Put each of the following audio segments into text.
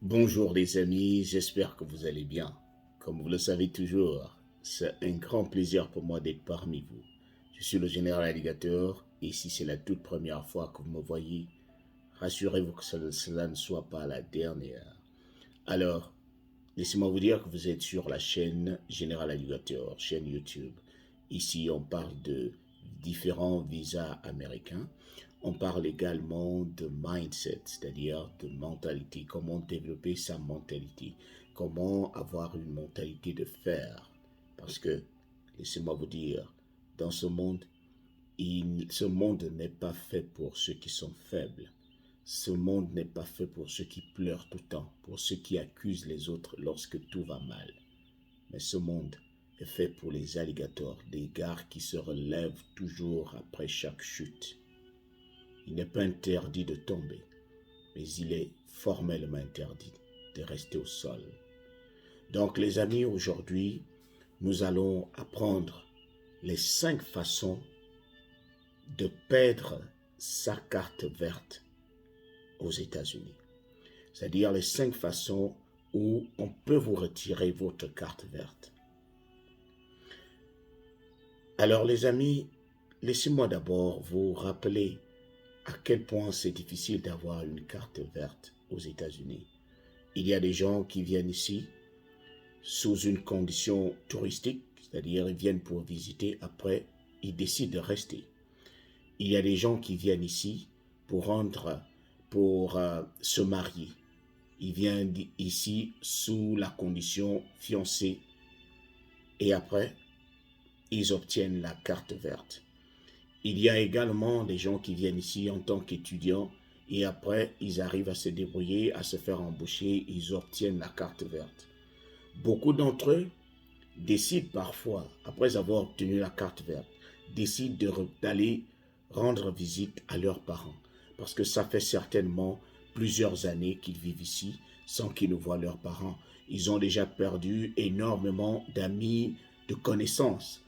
Bonjour les amis, j'espère que vous allez bien. Comme vous le savez toujours, c'est un grand plaisir pour moi d'être parmi vous. Je suis le général Alligator et si c'est la toute première fois que vous me voyez, rassurez-vous que cela ne soit pas la dernière. Alors, laissez-moi vous dire que vous êtes sur la chaîne Général Alligator, chaîne YouTube. Ici, on parle de différents visas américains. On parle également de mindset, c'est-à-dire de mentalité, comment développer sa mentalité, comment avoir une mentalité de fer. Parce que, laissez-moi vous dire, dans ce monde, ce monde n'est pas fait pour ceux qui sont faibles. Ce monde n'est pas fait pour ceux qui pleurent tout le temps, pour ceux qui accusent les autres lorsque tout va mal. Mais ce monde est fait pour les alligators, des gars qui se relèvent toujours après chaque chute. Il n'est pas interdit de tomber, mais il est formellement interdit de rester au sol. Donc les amis, aujourd'hui, nous allons apprendre les 5 façons de perdre sa carte verte aux États-Unis. C'est-à-dire les 5 façons où on peut vous retirer votre carte verte. Alors les amis, laissez-moi d'abord vous rappeler à quel point c'est difficile d'avoir une carte verte aux États-Unis. Il y a des gens qui viennent ici sous une condition touristique, c'est-à-dire ils viennent pour visiter, après ils décident de rester. Il y a des gens qui viennent ici pour se marier. Ils viennent ici sous la condition fiancée et après ils obtiennent la carte verte. Il y a également des gens qui viennent ici en tant qu'étudiants et après ils arrivent à se débrouiller, à se faire embaucher, ils obtiennent la carte verte. Beaucoup d'entre eux décident parfois, après avoir obtenu la carte verte, décident d'aller rendre visite à leurs parents. Parce que ça fait certainement plusieurs années qu'ils vivent ici sans qu'ils ne voient leurs parents. Ils ont déjà perdu énormément d'amis, de connaissances.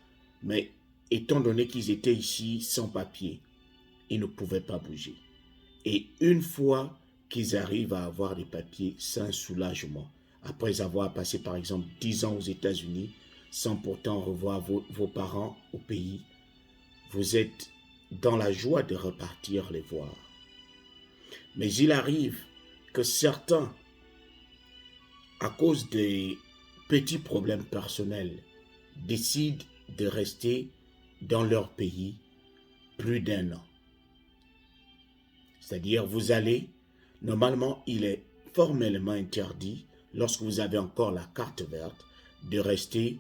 Mais étant donné qu'ils étaient ici sans papier, ils ne pouvaient pas bouger. Et une fois qu'ils arrivent à avoir des papiers, c'est un soulagement. Après avoir passé par exemple 10 ans aux États-Unis, sans pourtant revoir vos parents au pays, vous êtes dans la joie de repartir les voir. Mais il arrive que certains, à cause des petits problèmes personnels, décident de rester dans leur pays plus d'1 an. C'est-à-dire, vous allez, normalement, il est formellement interdit, lorsque vous avez encore la carte verte, de rester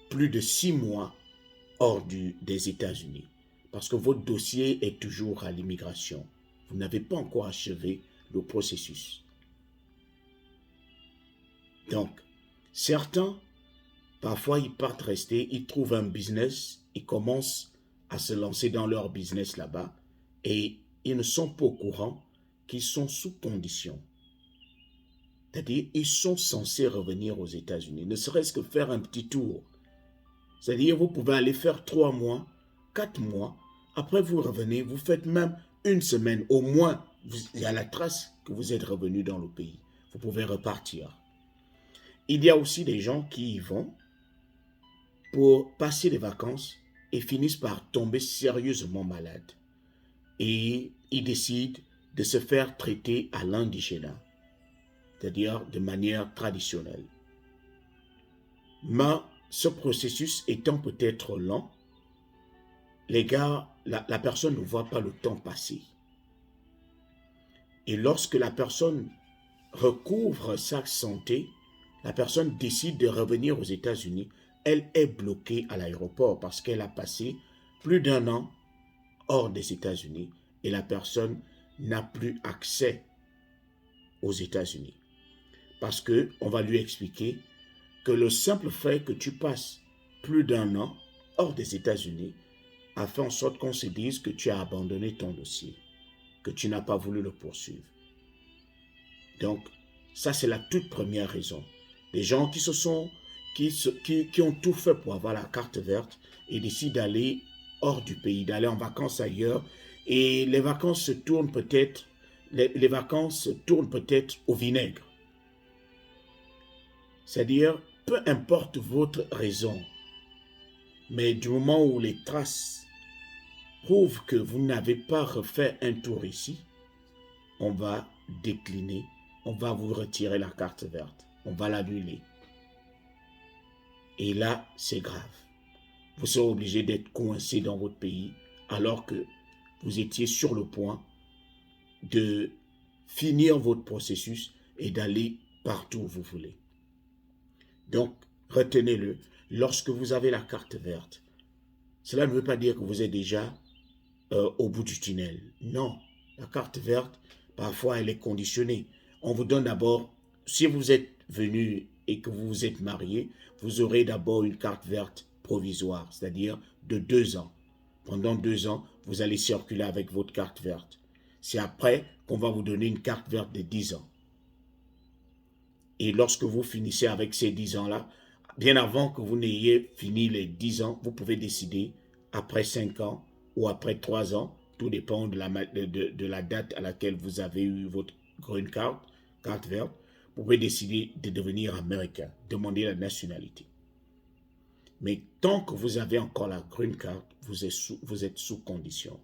plus de 6 mois hors des États-Unis. Parce que votre dossier est toujours à l'immigration. Vous n'avez pas encore achevé le processus. Donc, certains, parfois, ils partent rester, ils trouvent un business, ils commencent à se lancer dans leur business là-bas et ils ne sont pas au courant qu'ils sont sous condition. C'est-à-dire, ils sont censés revenir aux États-Unis, ne serait-ce que faire un petit tour. C'est-à-dire, vous pouvez aller faire 3 mois, 4 mois, après vous revenez, vous faites même 1 semaine, au moins, il y a la trace que vous êtes revenu dans le pays. Vous pouvez repartir. Il y a aussi des gens qui y vont pour passer les vacances et finissent par tomber sérieusement malades. Et ils décident de se faire traiter à l'indigénat, c'est-à-dire de manière traditionnelle. Mais ce processus étant peut-être lent, les gars, la personne ne voit pas le temps passer. Et lorsque la personne recouvre sa santé, la personne décide de revenir aux États-Unis, elle est bloquée à l'aéroport parce qu'elle a passé plus d'1 an hors des États-Unis et la personne n'a plus accès aux États-Unis. Parce qu'on va lui expliquer que le simple fait que tu passes plus d'1 an hors des États-Unis a fait en sorte qu'on se dise que tu as abandonné ton dossier, que tu n'as pas voulu le poursuivre. Donc, ça c'est la toute première raison. Les gens qui ont tout fait pour avoir la carte verte et décident d'aller hors du pays, d'aller en vacances ailleurs, et les vacances se tournent peut-être, les vacances tournent peut-être au vinaigre. C'est-à-dire, peu importe votre raison, mais du moment où les traces prouvent que vous n'avez pas refait un tour ici, on va décliner, on va vous retirer la carte verte, on va l'annuler. Et là, c'est grave. Vous serez obligé d'être coincé dans votre pays alors que vous étiez sur le point de finir votre processus et d'aller partout où vous voulez. Donc, retenez-le, lorsque vous avez la carte verte, cela ne veut pas dire que vous êtes déjà au bout du tunnel. Non, la carte verte, parfois, elle est conditionnée. On vous donne d'abord, si vous êtes venu et que vous vous êtes marié, vous aurez d'abord une carte verte provisoire, c'est-à-dire de 2 ans. Pendant 2 ans, vous allez circuler avec votre carte verte. C'est après qu'on va vous donner une carte verte de 10 ans. Et lorsque vous finissez avec ces 10 ans-là, bien avant que vous n'ayez fini les 10 ans, vous pouvez décider, après 5 ans ou après 3 ans, tout dépend de la date à laquelle vous avez eu votre green card, carte verte, vous pouvez décider de devenir américain, demander la nationalité. Mais tant que vous avez encore la green card, vous êtes sous condition.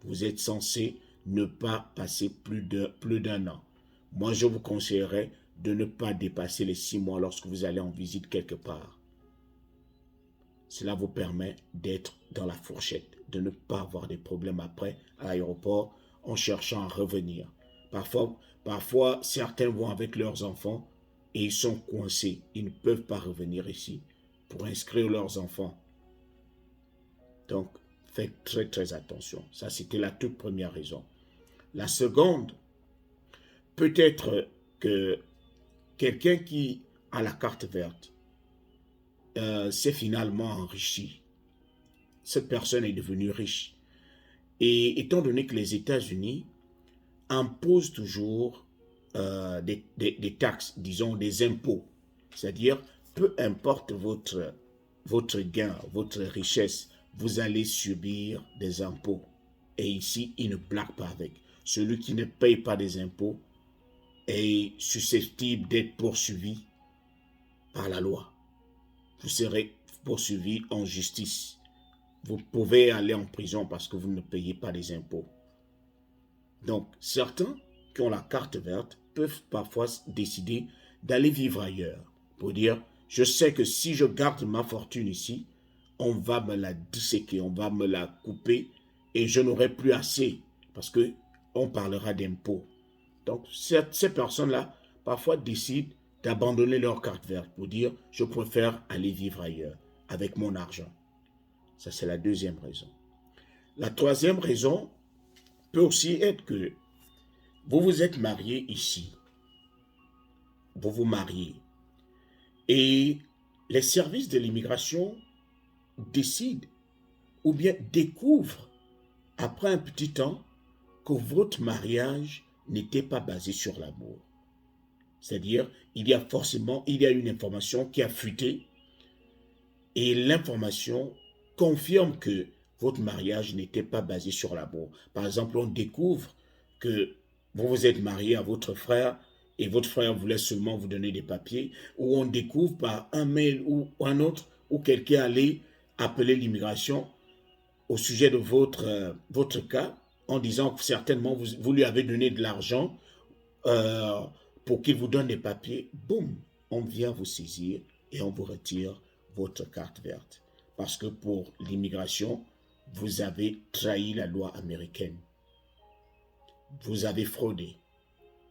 Vous êtes censé ne pas passer plus d'un an. Moi, je vous conseillerais de ne pas dépasser les 6 mois lorsque vous allez en visite quelque part. Cela vous permet d'être dans la fourchette, de ne pas avoir des problèmes après à l'aéroport en cherchant à revenir. Parfois, certains vont avec leurs enfants et ils sont coincés. Ils ne peuvent pas revenir ici pour inscrire leurs enfants. Donc, faites très très attention. Ça, c'était la toute première raison. La seconde, peut-être que quelqu'un qui a la carte verte s'est finalement enrichi. Cette personne est devenue riche. Et étant donné que les États-Unis imposent toujours des taxes, disons des impôts, c'est-à-dire peu importe votre gain, votre richesse, vous allez subir des impôts. Et ici, ils ne blaguent pas avec. Celui qui ne paye pas des impôts est susceptible d'être poursuivi par la loi. Vous serez poursuivi en justice. Vous pouvez aller en prison parce que vous ne payez pas les impôts. Donc, certains qui ont la carte verte peuvent parfois décider d'aller vivre ailleurs pour dire, je sais que si je garde ma fortune ici, on va me la disséquer, on va me la couper et je n'aurai plus assez parce qu'on parlera d'impôts. Donc, ces personnes-là, parfois décident d'abandonner leur carte verte pour dire, je préfère aller vivre ailleurs avec mon argent. Ça, c'est la deuxième raison. La troisième raison peut aussi être que vous vous êtes marié ici. Vous vous mariez. Et les services de l'immigration décident ou bien découvrent après un petit temps que votre mariage n'était pas basé sur l'amour. C'est-à-dire, il y a une information qui a fuité et l'information confirme que votre mariage n'était pas basé sur l'amour. Par exemple, on découvre que vous vous êtes marié à votre frère et votre frère voulait seulement vous donner des papiers, ou on découvre par un mail ou un autre, ou quelqu'un allait appeler l'immigration au sujet de votre cas, en disant que certainement vous lui avez donné de l'argent euh, pour qu'il vous donne des papiers. Boum, on vient vous saisir et on vous retire votre carte verte. Parce que pour l'immigration, vous avez trahi la loi américaine. Vous avez fraudé.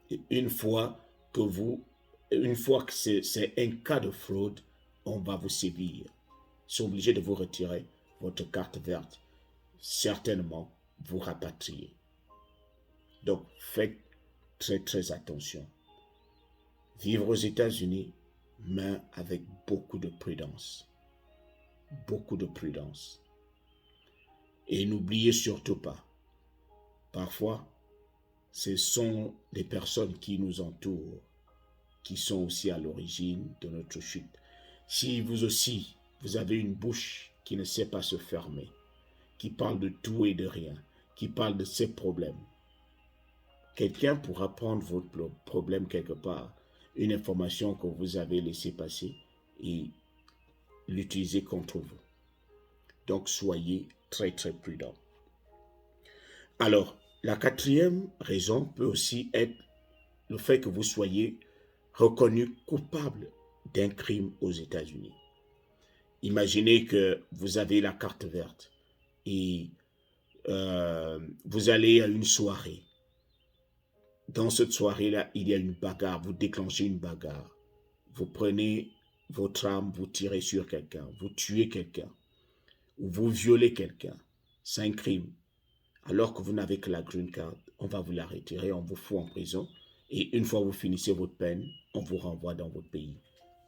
Et une fois que c'est un cas de fraude, on va vous sévir. Ils sont obligés de vous retirer votre carte verte. Certainement, vous rapatrier. Donc, faites très très attention. Vivre aux États-Unis, mais avec beaucoup de prudence. Beaucoup de prudence. Et n'oubliez surtout pas, parfois, ce sont les personnes qui nous entourent qui sont aussi à l'origine de notre chute. Si vous aussi, vous avez une bouche qui ne sait pas se fermer, qui parle de tout et de rien, qui parle de ses problèmes, quelqu'un pourra prendre votre problème quelque part, une information que vous avez laissée passer et l'utiliser contre vous. Donc, soyez très, très prudents. Alors, la quatrième raison peut aussi être le fait que vous soyez reconnu coupable d'un crime aux États-Unis. Imaginez que vous avez la carte verte et vous allez à une soirée. Dans cette soirée-là, il y a une bagarre, vous déclenchez une bagarre. Vous prenez votre arme, vous tirez sur quelqu'un, vous tuez quelqu'un, ou vous violez quelqu'un. C'est un crime. Alors que vous n'avez que la green card, on va vous la retirer, on vous fout en prison. Et une fois que vous finissez votre peine, on vous renvoie dans votre pays.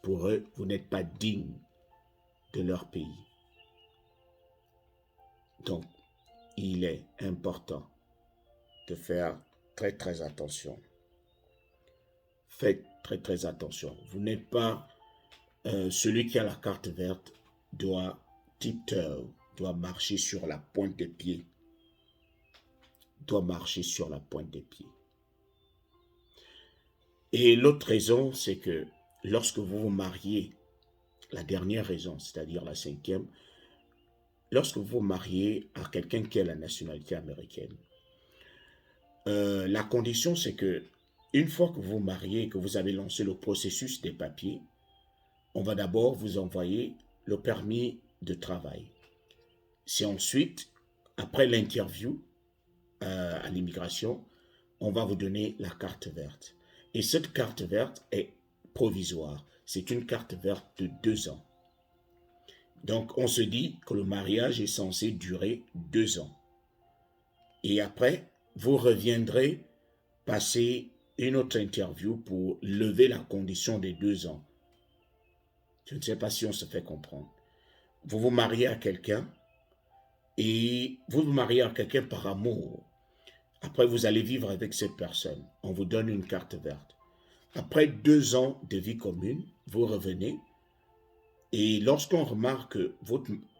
Pour eux, vous n'êtes pas digne de leur pays. Donc, il est important de faire très très attention. Faites très très attention. Vous n'êtes pas celui qui a la carte verte doit tiptoe, doit marcher sur la pointe des pieds. Doit marcher sur la pointe des pieds. Et l'autre raison, c'est que lorsque vous vous mariez, la dernière raison, c'est-à-dire la cinquième, lorsque vous vous mariez à quelqu'un qui a la nationalité américaine, la condition, c'est que une fois que vous vous mariez et que vous avez lancé le processus des papiers, on va d'abord vous envoyer le permis de travail. C'est ensuite, après l'interview à l'immigration, on va vous donner la carte verte. Et cette carte verte est provisoire. C'est une carte verte de 2 ans. Donc, on se dit que le mariage est censé durer 2 ans. Et après, vous reviendrez passer une autre interview pour lever la condition des 2 ans. Je ne sais pas si on se fait comprendre. Vous vous mariez à quelqu'un et vous vous mariez à quelqu'un par amour. Après, vous allez vivre avec cette personne. On vous donne une carte verte. Après 2 ans de vie commune, vous revenez. Et lorsqu'on remarque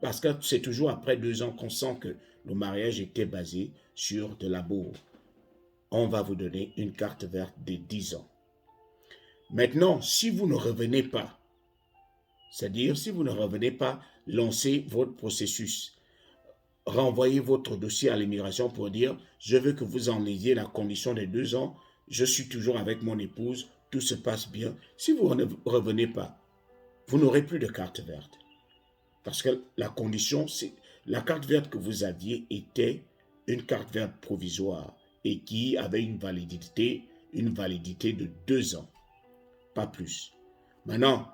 parce que c'est toujours après 2 ans qu'on sent que le mariage était basé sur de l'amour, on va vous donner une carte verte de 10 ans. Maintenant, si vous ne revenez pas, c'est-à-dire si vous ne revenez pas lancer votre processus, renvoyez votre dossier à l'immigration pour dire « Je veux que vous enleviez la condition des 2 ans, je suis toujours avec mon épouse, tout se passe bien. » Si vous ne revenez pas, vous n'aurez plus de carte verte. Parce que la condition, c'est la carte verte que vous aviez était une carte verte provisoire et qui avait une validité de 2 ans, pas plus. Maintenant,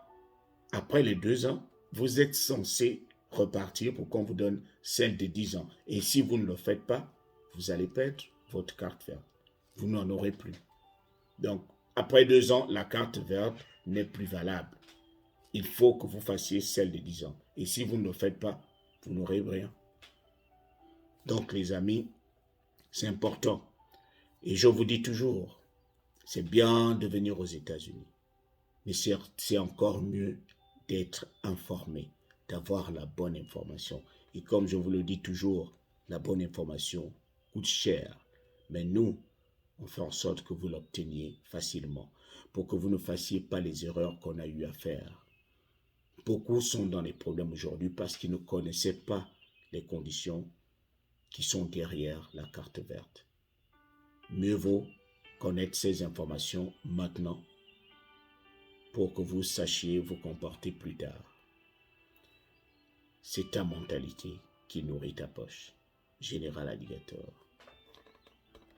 après les 2 ans, vous êtes censé repartir pour qu'on vous donne celle de 10 ans. Et si vous ne le faites pas, vous allez perdre votre carte verte. Vous n'en aurez plus. Donc, après 2 ans, la carte verte n'est plus valable. Il faut que vous fassiez celle de 10 ans. Et si vous ne le faites pas, vous n'aurez rien. Donc, les amis, c'est important. Et je vous dis toujours, c'est bien de venir aux États-Unis. Mais c'est encore mieux d'être informé, d'avoir la bonne information. Et comme je vous le dis toujours, la bonne information coûte cher. Mais nous, on fait en sorte que vous l'obteniez facilement pour que vous ne fassiez pas les erreurs qu'on a eu à faire. Beaucoup sont dans les problèmes aujourd'hui parce qu'ils ne connaissaient pas les conditions qui sont derrière la carte verte. Mieux vaut connaître ces informations maintenant pour que vous sachiez vous comporter plus tard. C'est ta mentalité qui nourrit ta poche. Général Alligator.